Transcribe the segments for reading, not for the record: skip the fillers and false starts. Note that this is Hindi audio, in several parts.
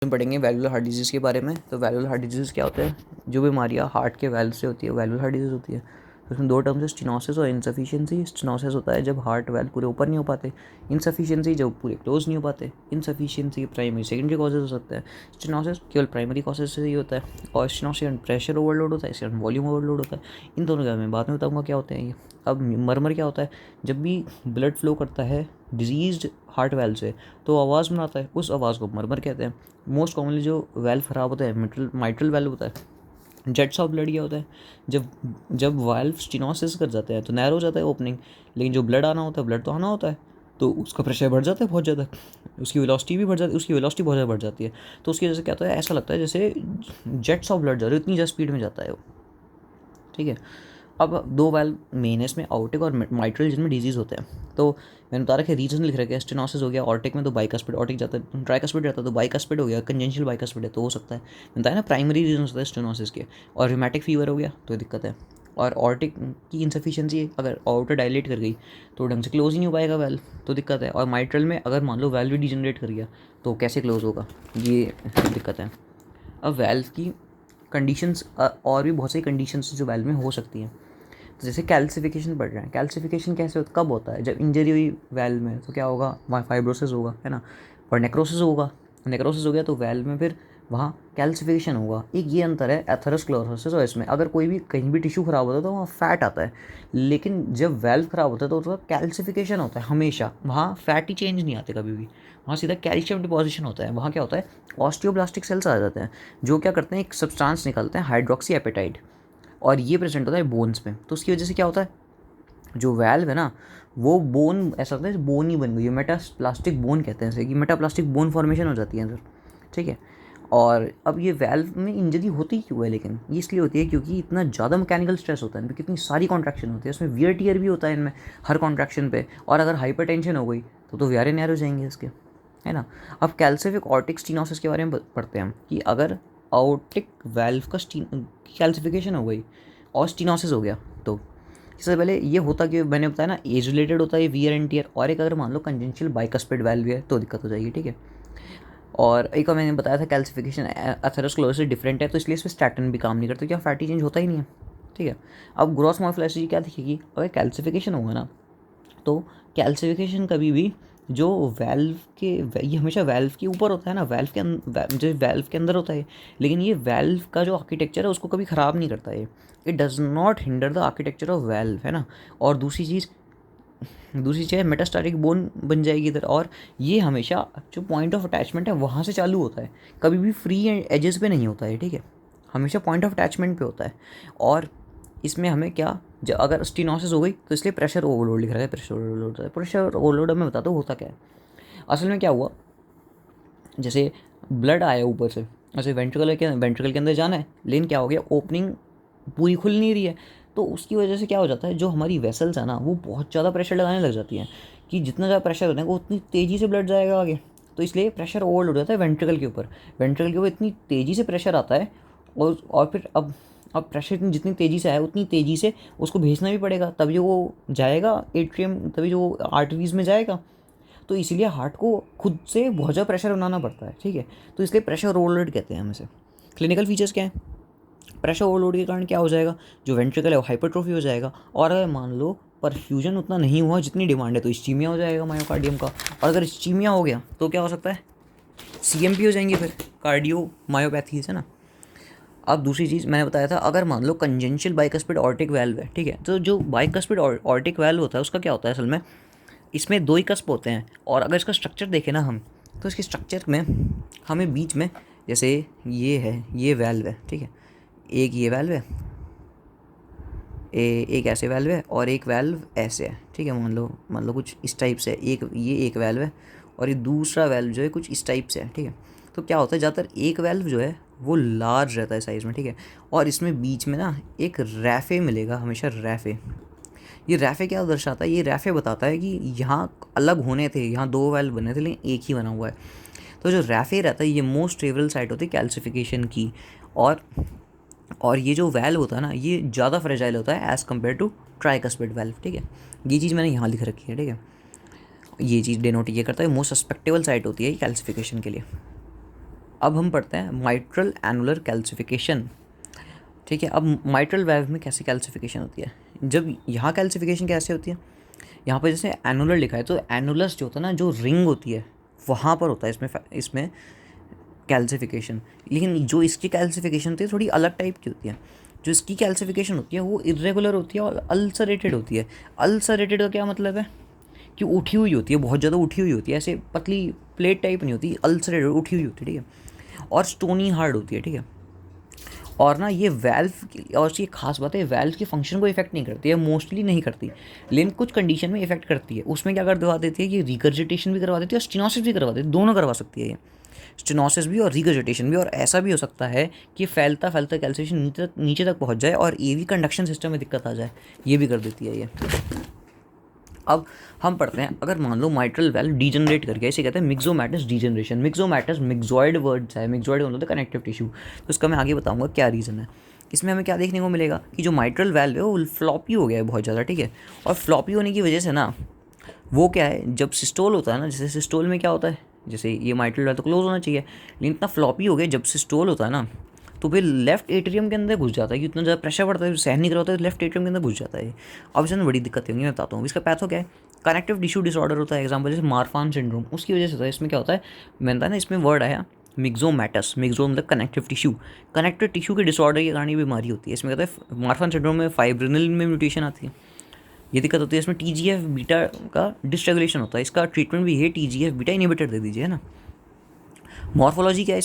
हम पढ़ेंगे वैल्वुलर हार्ट डिजीज़ के बारे में। तो वैल्वुलर हार्ट डिजीज़ क्या होता है? जो बीमारियाँ हार्ट के वैल्व से होती है वैल्वुलर हार्ट डिजीज़ होती है। तो उसमें दो टर्म्स है, स्टेनोसिस और इनसफिशिएंसी। स्टेनोसिस होता है जब हार्ट वैल्व पूरे ऊपर नहीं हो पाते, इनसफिशिएंसी जब पूरे क्लोज नहीं हो पाते। इनसफिशिएंसी प्राइमरी सेकेंडरी कॉजेज हो सकता है, स्टेनोसिस केवल प्राइमरी कॉजेज से ही होता है। और स्टेनोसिस प्रेशर ओवरलोड होता है, इसके वॉल्यूम ओवरलोड होता है। इन दोनों का मैं बाद में बताऊँगा क्या होते हैं ये। अब मरमर क्या होता है? जब भी ब्लड फ्लो करता है डिजीज्ड हार्ट वैल्व से तो आवाज़ बनाता है, उस आवाज़ को मरमर कहते हैं। मोस्ट कॉमनली जो वैल्व ख़राब होता है माइट्रल वैल्व होता है। जेट्स ऑफ ब्लड क्या होता है? जब जब वाल्व स्टेनोसिस कर जाता है तो नैरो हो जाता है ओपनिंग, लेकिन जो ब्लड आना होता है, ब्लड तो आना होता है, तो उसका प्रेशर बढ़ जाता है बहुत ज़्यादा, उसकी वेलोसिटी भी बढ़ जाती है, उसकी वेलोसिटी बहुत ज़्यादा बढ़ जाती है। तो उसकी वजह से क्या होता है, ऐसा लगता है जैसे जेट्स ऑफ ब्लड जा रहे हो, इतनी ज़्यादा स्पीड में जाता है वो। ठीक है। अब दो वैल्व मेन है इसमें, आउटिक और माइट्रल, जिनमें डिजीज़ होते हैं। तो मैंने बता रखा है, रीजन लिख रखा है। स्टेनोसिस हो गया ऑर्टिक में तो बाइकस्पिड, ऑर्टिक जाता है ट्राइकस्पिड जाता है तो बाइकस्पिड हो गया, कंजेंशियल बाइकस्पिड है तो हो सकता है। मैंने बताया ना प्राइमरी रीजन होता है स्टेनोसिस के। और रिमेटिक फीवर हो गया तो दिक्कत है। और ऑर्टिक की इंसफिशिएंसी अगर आउटर डायलेट कर गई तो ढंग से क्लोज ही नहीं हो पाएगा वेल्व, तो दिक्कत है। और माइट्रल में अगर मान लो वेल्व भी डिजनरेट कर गया तो कैसे क्लोज होगा, ये दिक्कत है। अब वेल्व की कंडीशंस और भी बहुत सारी कंडीशंस जो वेल्व में हो सकती हैं। तो जैसे कैल्सिफिकेशन बढ़ रहा है, कैल्सिफिकेशन कैसे कब होता है? जब इंजरी हुई वेल्व में तो क्या होगा, वहाँ फाइब्रोसिस होगा, है ना, और नेक्रोसिस होगा। नेक्रोसिस हो गया तो वेल्व में फिर वहाँ कैल्सिफिकेशन होगा। एक ये अंतर है एथेरोस्क्लेरोसिस और इसमें। अगर कोई भी कहीं भी टिश्यू ख़राब होता है तो वहाँ फैट आता है, लेकिन जब वेल्व ख़राब होता है तो उसका कैल्सिफिकेशन होता है हमेशा। वहाँ फैटी चेंज नहीं आते कभी भी, वहाँ सीधा कैल्शियम डिपोजिशन होता है। वहाँ क्या होता है, ऑस्टियोब्लास्टिक सेल्स आ जाते हैं जो क्या करते हैं, एक सब्सटेंस निकलते हैं हाइड्रोक्सी एपेटाइट, और ये प्रेजेंट होता है बोन्स में। तो उसकी वजह से क्या होता है, जो वैल्व है ना, वो बोन ऐसा होता है, बोन ही बन गई है, मेटाप्लास्टिक बोन कहते हैं इसे, कि मेटाप्लास्टिक बोन फॉर्मेशन हो जाती है अंदर। ठीक है। और अब ये वैल्व में इंजरी होती क्यों है? लेकिन ये इसलिए होती है क्योंकि इतना ज़्यादा मैकेनिकल स्ट्रेस होता है इनमें, कितनी सारी कॉन्ट्रैक्शन होती है, उसमें वियर टियर भी होता है इनमें हर कॉन्ट्रैक्शन पे। और अगर हाइपर टेंशन हो गई तो व्यारे न्यारे हो जाएंगे इसके, है ना। अब कैल्सिफिक ऑर्टिक स्टीनोसिस के बारे में पढ़ते हैं हम, कि अगर आउटिक वैल्व का कैल्सिफिकेशन हो गई और स्टीनोसिस हो गया तो इससे पहले ये होता कि मैंने बताया ना, एज रिलेटेड होता है वियर एंड टियर। और एक अगर मान लो कंजेंशियल बाइकस्पिड वैल्व है तो दिक्कत हो जाएगी। ठीक है। और एक और मैंने बताया था कैल्सिफिकेशन एथेरोस्क्लेरोसिस डिफरेंट है, तो इसलिए इसमें स्टैटिन भी काम नहीं करता, क्या फैटी चेंज होता ही नहीं है। ठीक है। अब ग्रॉस मॉर्फोलॉजी क्या दिखेगी, अगर कैल्सिफिकेशन होगा ना, तो कैल्सिफिकेशन कभी भी जो वैल्व के ये हमेशा वैल्व के ऊपर होता है ना, जो वैल्व के अंदर होता है, लेकिन ये वैल्व का जो आर्किटेक्चर है उसको कभी ख़राब नहीं करता है। It does not hinder the architecture of valve, है ना। और दूसरी चीज़ मेटास्टैटिक बोन बन जाएगी इधर। और ये हमेशा जो पॉइंट ऑफ अटैचमेंट है वहाँ से चालू होता है, कभी भी फ्री एजेस पे नहीं होता है। ठीक है। हमेशा पॉइंट ऑफ अटैचमेंट पे होता है। और इसमें हमें क्या, जब अगर स्टीनोसिस हो गई तो इसलिए प्रेशर ओवरलोड लिख रहा है, प्रेशर ओवरलोड मैं बताता हूँ होता क्या है। असल में क्या हुआ, जैसे ब्लड आया ऊपर से, ऐसे वेंट्रिकल के अंदर जाना है, लेकिन क्या हो गया, ओपनिंग पूरी खुल नहीं रही है। तो उसकी वजह से क्या हो जाता है, जो हमारी वेसल्स है ना, वो बहुत ज़्यादा प्रेशर लगाने लग जाती हैं, कि जितना ज़्यादा प्रेशर होगा उतनी तेज़ी से ब्लड जाएगा आगे। तो इसलिए प्रेशर ओवरलोड हो जाता है वेंट्रिकल के ऊपर। वेंट्रिकल के ऊपर इतनी तेज़ी से प्रेशर आता है, और फिर अब प्रेशर जितनी तेज़ी से आया उतनी तेज़ी से उसको भेजना भी पड़ेगा, तभी वो जाएगा एट्रियम, तभी जो आर्टरीज़ में जाएगा। तो इसीलिए हार्ट को खुद से बहुत ज़्यादा प्रेशर बनाना पड़ता है। ठीक है। तो इसलिए प्रेशर ओवरलोड कहते हैं हम इसे। क्लिनिकल फीचर्स क्या है, प्रेशर ओवरलोड के कारण क्या हो जाएगा, जो वेंट्रिकल है वो हाइपरट्रोफी हो जाएगा। और अगर मान लो परफ्यूजन उतना नहीं हुआ जितनी डिमांड है तो इस्चीमिया हो जाएगा मायोकार्डियम का। और अगर इस्चीमिया हो गया तो क्या हो सकता है, सीएमपी हो जाएंगे, फिर कार्डियो मायोपैथीज, है ना। अब दूसरी चीज़ मैंने बताया था, अगर मान लो कंजेंशियल बाइकस्पिड ऑर्टिक वैल्व है, ठीक है, तो जो बाइकस्पिड ऑर्टिक वैल्व होता है उसका क्या होता है असल में, इसमें दो ही कस्प होते हैं। और अगर इसका स्ट्रक्चर देखें ना हम, तो इसके स्ट्रक्चर में हमें बीच में, जैसे ये है, ये वैल्व है, ठीक है, एक ये वैल्व है, एक ऐसे वैल्व है और एक वैल्व ऐसे है। ठीक है। मान लो कुछ इस टाइप से, ये एक वैल्व है और ये दूसरा वैल्व जो है कुछ इस टाइप से है। ठीक है। तो क्या होता है, ज़्यादातर एक वैल्व जो है वो लार्ज रहता है साइज़ में। ठीक है। और इसमें बीच में ना एक रैफे मिलेगा हमेशा, रैफे। ये रैफे क्या दर्शाता है, ये रैफे बताता है कि यहाँ अलग होने थे, यहाँ दो वैल्व बने थे लेकिन एक ही बना हुआ है। तो जो रैफे रहता है ये मोस्ट फेवरेबल साइट होती है कैल्सिफिकेशन की। और ये जो वैल्व होता है ना, ये ज़्यादा फ्रेजाइल होता है as compared to tricuspid valve. ठीक है। ये चीज़ मैंने यहाँ लिख रखी है। ठीक है। ये चीज़ डिनोट ये करता है मोस्ट सस्पेक्टेबल साइट होती है कैल्सिफिकेशन के लिए। अब हम पढ़ते हैं माइट्रल एनुलर कैल्सिफिकेशन। ठीक है, अब माइट्रल वैल्व में कैसे कैल्सिफिकेशन होती है? जब यहाँ कैल्सिफिकेशन कैसे होती है, यहाँ पर जैसे एनुलर लिखा है तो एनुलस जो होता है ना, जो रिंग होती है वहाँ पर होता है इसमें कैल्सिफिकेशन। लेकिन जो इसकी कैल्सिफिकेशन होती है थोड़ी अलग टाइप की होती है। जो इसकी कैल्सिफिकेशन होती है वो इरेगुलर होती है और अल्सरेटेड होती है। अल्सरेटेड का क्या मतलब है कि उठी हुई होती है, बहुत ज़्यादा उठी हुई होती है, ऐसे पतली प्लेट टाइप नहीं होती, अल्सरेटेड उठी हुई होती है, ठीक है। और स्टोनी हार्ड होती है, ठीक है। और ना ये वेल्व की, और ये खास बात है, वेल्व के फंक्शन को इफेक्ट नहीं करती है, मोस्टली नहीं करती, लेकिन कुछ कंडीशन में इफेक्ट करती है। उसमें क्या कर दवा देती है कि रिगर्जिटेशन भी करवा देती है और स्टेनोसिस भी करवा देती है, दोनों करवा सकती है ये, स्टेनोसिस भी और रिगर्जिटेशन भी। और ऐसा भी हो सकता है कि फैलता फैलता कैल्सिफिकेशन नीचे तक पहुंच जाए और एवी कंडक्शन सिस्टम में दिक्कत आ जाए, ये भी कर देती है ये। अब हम पढ़ते हैं, अगर मान लो माइट्रल वेल्व डीजनरेट कर गया, इसे कहते हैं मिक्सोमैटस डीजनरेशन। मिक्सोमैटस मिक्सॉइड वर्ड्स है, मिक्सॉइड मतलब कनेक्टिव टिश्यू, तो इसका मैं आगे बताऊंगा क्या रीज़न है। इसमें हमें क्या देखने को मिलेगा कि जो माइट्रल वेल्व है वो फ्लॉपी हो गया है बहुत ज़्यादा, ठीक है। और फ्लॉपी होने की वजह से ना वो क्या है, जब सिस्टोल होता है ना, जैसे सिस्टोल में क्या होता है, जैसे ये माइट्रल वेल्व तो क्लोज होना चाहिए, लेकिन इतना फ्लॉपी हो गया जब सिस्टोल होता है ना, तो फिर लेफ्ट एट्रियम के अंदर घुस जाता है, कि इतना ज़्यादा प्रेशर पड़ता है, सहन नहीं कर होता है, लेफ्ट एट्रियम के अंदर घुस जाता है। अब इसमें बड़ी दिक्कतें होंगी, मैं बताता हूँ। इसका पैथो क्या है, कनेक्टिव टिश्यू डिसऑर्डर होता है, एग्जाम्पल जैसे मारफान सिंड्रोम, उसकी वजह से होता है। इसमें क्या होता है, मैंने बताया ना, इसमें वर्ड आया मिक्सोमैटस, मिक्सो मतलब कनेक्टिव टिश्यू, कनेक्टिव टिश्यू के डिसऑर्डर के कारण ये बीमारी होती है। इसमें कहता है मारफान सिंड्रोम में फाइब्रिनल में म्यूटेशन आती है, ये दिक्कत होती है। इसमें TGF बीटा का डिसरेगुलेशन होता है, इसका ट्रीटमेंट भी है TGF बीटा इनहिबिटर दे दीजिए, है ना। मॉर्फोलॉजी क्या है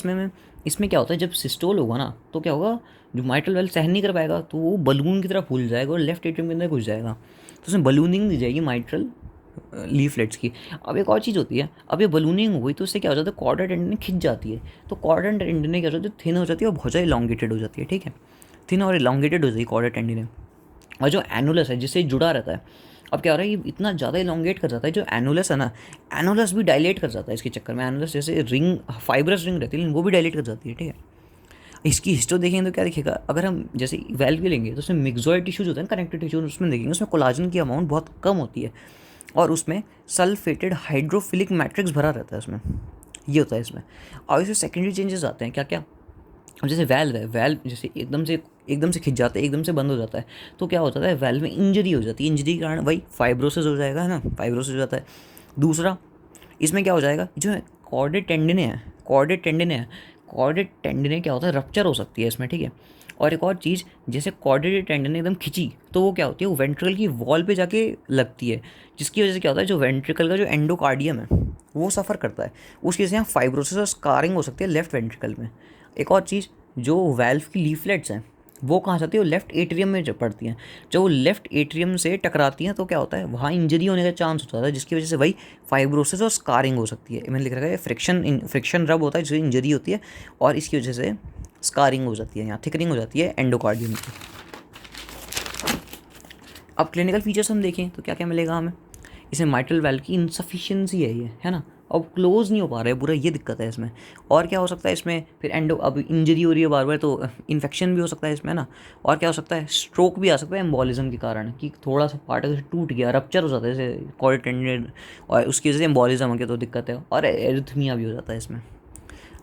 इसमें क्या होता है, जब सिस्टोल होगा ना तो क्या होगा, जो माइट्रल वेल्व सहन नहीं कर पाएगा तो वो बलून की तरह फूल जाएगा और लेफ्ट एट्रियम के अंदर घुस जाएगा, तो उसमें बलूनिंग दी जाएगी माइट्रल लीफलेट्स की। अब एक और चीज़ होती है, अब ये बलूनिंग हुई तो उससे क्या हो जाता है, कॉर्डा टेंडन खिंच जाती है, तो कॉर्डा टेंडन क्या हो जाती है, थिन हो जाती है और बहुत ज़्यादा इलॉन्गेटेड हो जाती है, ठीक है। थिन और इलॉन्गेटेड हो जाती है कॉर्डा टेंडन। और जो एनुलस है जिससे जुड़ा रहता है, अब क्या हो रहा है, ये इतना ज़्यादा इलॉन्गेट कर जाता है, जो एनुलस है ना, एनुलस भी डायलेट कर जाता है इसके चक्कर में। एनुलस जैसे रिंग, फाइब्रस रिंग रहती है, लेकिन वो भी डायलेट कर जाती है, ठीक है। इसकी हिस्ट्री देखेंगे तो क्या दिखेगा, अगर हम जैसे वेल्व भी लेंगे तो उसमें मिक्सॉइड टिश्यूज होता है, कनेक्टिव टिश्यू, उसमें देखेंगे उसमें कोलाजन की अमाउंट बहुत कम होती है और उसमें सल्फेटेड हाइड्रोफिलिक मैट्रिक्स भरा रहता है उसमें, ये होता है इसमें। और इसमें सेकेंडरी चेंजेस आते हैं, क्या क्या। अब जैसे वेल्व है, वेल्व जैसे एकदम से खिंच जाता है, एकदम से बंद हो जाता है, तो क्या होता है, वेल्व में इंजरी हो जाती है, इंजरी के कारण वही फाइब्रोसिस हो जाएगा, है ना, फाइब्रोसिस हो जाता है। दूसरा, इसमें क्या हो जाएगा, जो है कॉर्डेड टेंडिने क्या होता है, रप्चर हो सकती है इसमें, ठीक है। और एक और चीज़, जैसे कॉर्डेड टेंडिने एकदम खिंची तो वो क्या होती है, वो वेंट्रिकल की वॉल पे जाके लगती है, जिसकी वजह से क्या होता है, जो वेंट्रिकल का जो एंडोकार्डियम है वो सफ़र करता है, उसकी वजह से यहाँ फाइब्रोसिस और स्कारिंग हो सकती है लेफ्ट वेंट्रिकल में। एक और चीज़, जो वेल्व की लीफलेट्स हैं वो कहाँ जाती है, वो लेफ्ट एट्रियम में जब पड़ती हैं, जब वो लेफ्ट एट्रियम से टकराती हैं तो क्या होता है, वहाँ इंजरी होने का चांस होता है, जिसकी वजह से वही फाइब्रोसिस और स्कारिंग हो सकती है। मैंने लिख रखा है फ्रिक्शन रब होता है जिससे इंजरी होती है और इसकी वजह से स्कारिंग हो जाती है, यहाँ थिकनिंग हो जाती है एंडोकार्डियम की। अब क्लिनिकल फीचर्स हम देखें तो क्या क्या मिलेगा हमें, इसमें माइट्रल वेल्व की इनसफिशिएंसी है ये, है ना, अब क्लोज नहीं हो पा रहा है पूरा, ये दिक्कत है इसमें। और क्या हो सकता है इसमें, फिर अब इंजरी हो रही है बार बार तो इन्फेक्शन भी हो सकता है इसमें ना। और क्या हो सकता है, स्ट्रोक भी आ सकता है एम्बोलिज्म के कारण, कि थोड़ा सा पार्ट अगर टूट गया, रप्चर हो जाता है जैसे कॉर्ड टेंडन, और उसकी वजह से एम्बोलिज्म हो गया तो दिक्कत है, और एरिथमिया भी हो जाता है इसमें।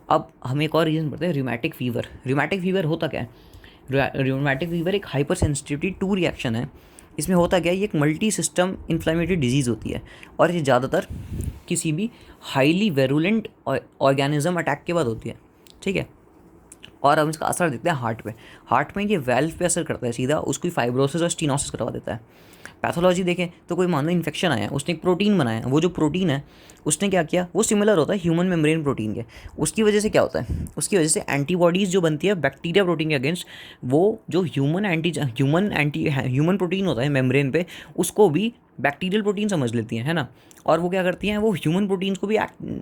अब हम एक और रीज़न पढ़ते हैं, रूमेटिक फीवर। रूमेटिक फीवर होता क्या है, रूमेटिक फीवर एक हाइपर सेंसिटिविटी टू रिएक्शन है। इसमें होता क्या है, ये एक मल्टी सिस्टम इन्फ्लेमेटरी डिजीज़ होती है और ये ज़्यादातर किसी भी हाईली वेरुलेंट ऑर्गेनिज्म अटैक के बाद होती है, ठीक है। और हम इसका असर देखते हैं हार्ट में ये वेल्व पे असर करता है सीधा, उसकी फाइब्रोसिस और स्टीनोसिस करवा देता है। पैथोलॉजी देखें तो कोई मान लो इन्फेक्शन आया, उसने एक प्रोटीन बनाया, वो जो प्रोटीन है उसने क्या किया, वो सिमिलर होता है ह्यूमन मेम्ब्रेन प्रोटीन के, उसकी वजह से क्या होता है, उसकी वजह से एंटीबॉडीज़ जो बनती है बैक्टीरिया प्रोटीन के अगेंस्ट, वो जो ह्यूमन प्रोटीन होता है मेम्ब्रेन पे, उसको भी बैक्टीरियल प्रोटीन समझ लेती हैं, है ना। और वो क्या करती हैं, वो ह्यूमन प्रोटीन्स को भी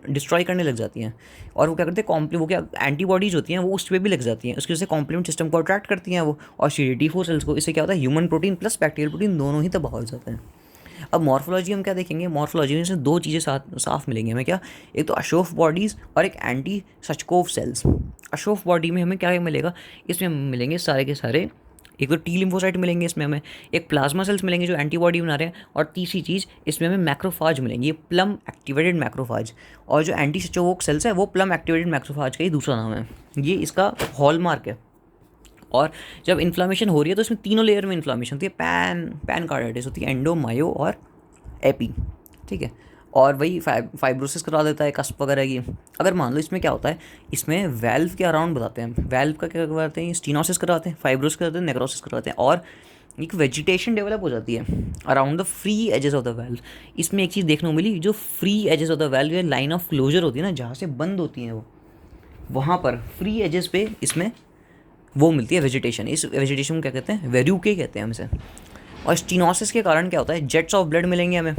डिस्ट्रॉय करने लग जाती हैं। और वो क्या करते हैं, वो क्या एंटीबॉडीज़ होती हैं वो उस पर भी लग जाती हैं, उसकी वजह से कॉम्प्लीमेंट सिस्टम को अट्रैक्ट करती हैं वो, और CD4 सेल्स को। इससे क्या होता है, human protein plus bacterial protein दोनों ही तबाह हो जाते हैं। अब मॉर्फोलॉजी हम क्या देखेंगे, मॉर्फोलॉजी में से दो चीज़ें साफ मिलेंगी हमें, क्या, एक तो अशोफ बॉडीज़ और एक एंटी सचकोव सेल्स। अशोफ बॉडी में हमें क्या मिलेगा, इसमें मिलेंगे सारे के सारे एक तो टी लिम्फोसाइट मिलेंगे इसमें हमें, एक प्लाज्मा सेल्स मिलेंगे जो एंटीबॉडी बना रहे हैं, और तीसरी चीज़ इसमें हमें मैक्रोफाज मिलेंगे, ये प्लम एक्टिवेटेड मैक्रोफाज। और जो एंटी स्टोवोक सेल्स है वो प्लम एक्टिवेटेड मैक्रोफाज का ही दूसरा नाम है, ये इसका हॉलमार्क है। और जब इन्फ्लामेशन हो रही है तो इसमें तीनों लेयर में इन्फ्लामेशन होती है, पैन कार्डाइटिस होती है, एंडो, मायो और एपी, ठीक है। और वही फाइब्रोसिस करा देता है कस्प वगैरह की। अगर मान लो इसमें क्या होता है, इसमें वेल्व के अराउंड बताते हैं, वेल्व का क्या करते हैं, स्टीनोसिस कराते हैं, फाइब्रोसिस कराते हैं, नेक्रोसिस कराते हैं, और एक वेजिटेशन डेवलप हो जाती है around the free edges of the valve. इसमें एक चीज़ देखने को मिली, जो free edges of the valve या लाइन ऑफ क्लोजर होती है ना, जहाँ से बंद होती हैं वो, वहाँ पर फ्री एजेस पे इसमें वो मिलती है वेजिटेशन। इस वेजिटेशन को क्या कहते हैं, वेर्यूके कहते हैं हम इसे। और स्टीनोसिस के कारण क्या होता है, जेट्स ऑफ ब्लड मिलेंगे हमें।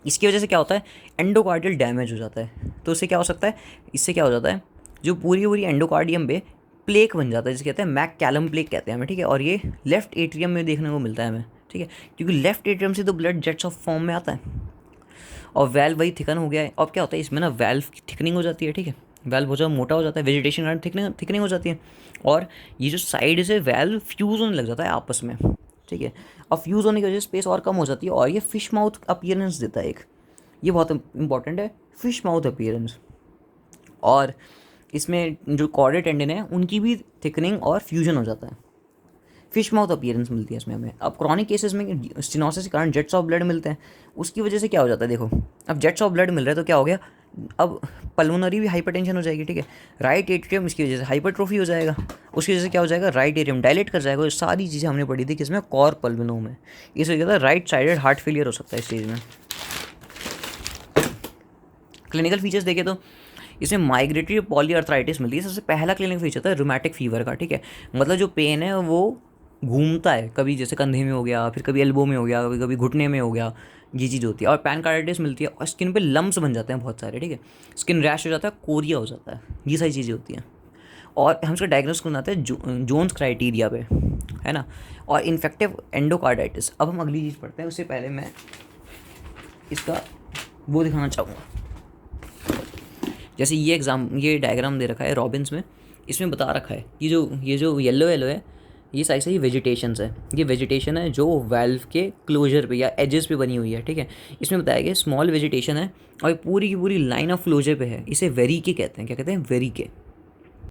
इसकी वजह से क्या होता है, एंडोकार्डियल डैमेज हो जाता है। तो इससे क्या हो सकता है, इससे क्या हो जाता है, जो पूरी पूरी एंडोकार्डियम पे प्लेक बन जाता है, जिसे कहते हैं मैककैलम प्लेक कहते हैं हमें, ठीक है। और ये लेफ्ट एट्रियम में देखने को मिलता है हमें, ठीक है, क्योंकि लेफ्ट एट्रियम से तो ब्लड जेट्स ऑफ फॉर्म में आता है। और वेल्व वही थिकन हो गया है। अब क्या होता है इसमें ना, वेल्व की थिकनिंग हो जाती है, ठीक है, वेल्व बहुत ज़्यादा मोटा हो जाता है, वेजिटेशन कारण थिकनिंग हो जाती है, और ये जो साइड से वेल्व फ्यूज़ होने लग जाता है आपस में, ठीक है। और फ्यूज़ होने की वजह से स्पेस और कम हो जाती है, और ये फिश माउथ अपीयरेंस देता है एक, ये बहुत इंपॉर्टेंट है, फिश माउथ अपीयरेंस। और इसमें जो कॉर्डेट टेंडन है उनकी भी थिकनिंग और फ्यूजन हो जाता है, फिश माउथ अपीयरेंस मिलती है इसमें हमें। अब क्रॉनिक केसेस में स्टेनोसिस के कारण जेट्स ऑफ ब्लड मिलते हैं, उसकी वजह से क्या हो जाता है, देखो अब जेट्स ऑफ ब्लड मिल रहा है तो क्या हो गया, अब पल्मोनरी भी हाइपरटेंशन हो जाएगी, ठीक है। राइट एट्रियम इसकी वजह से हाइपरट्रोफी हो जाएगा, उसकी वजह से क्या हो जाएगा, राइट एट्रियम डायलेट कर जाएगा। ये सारी चीज़ें हमने पढ़ी थी किसमें, कॉर पल्मोनो में। इस वजह से राइट साइडेड हार्ट फेलियर हो सकता है इस चीज़ में। क्लिनिकल फीचर्स देखें तो इसमें माइग्रेटरी पॉलीआर्थराइटिस मिलती है। सबसे पहला क्लिनिकल फीचर था रूमेटिक फीवर का, ठीक है, मतलब जो पेन है वो घूमता है, कभी जैसे कंधे में हो गया, फिर कभी एल्बो में हो गया, कभी कभी घुटने में हो गया, ये चीज़ होती है। और पैनकार्डाइटिस मिलती है, और स्किन पे लम्स बन जाते हैं बहुत सारे, ठीक है, स्किन रैश हो जाता है, कोरिया हो जाता है, ये सारी चीज़ें होती हैं। और हम इसका डायग्नोस करना आता है जोन्स क्राइटेरिया पे, है ना। और इन्फेक्टिव एंडोकार्डाइटिस। अब हम अगली चीज़ पढ़ते हैं, उससे पहले मैं इसका वो दिखाना चाहूँगा। जैसे ये डायग्राम दे रखा है रॉबिन्स में, इसमें बता रखा है कि ये जो येलो है, ये साइड से ये वेजिटेशंस है, ये वेजिटेशन है जो वेल्व के क्लोजर पे या एजेस पे बनी हुई है, ठीक है। इसमें बताया गया स्मॉल वेजिटेशन है, और ये पूरी की पूरी लाइन ऑफ क्लोजर पे है, इसे वेरिके कहते हैं। क्या कहते हैं, वेरिके।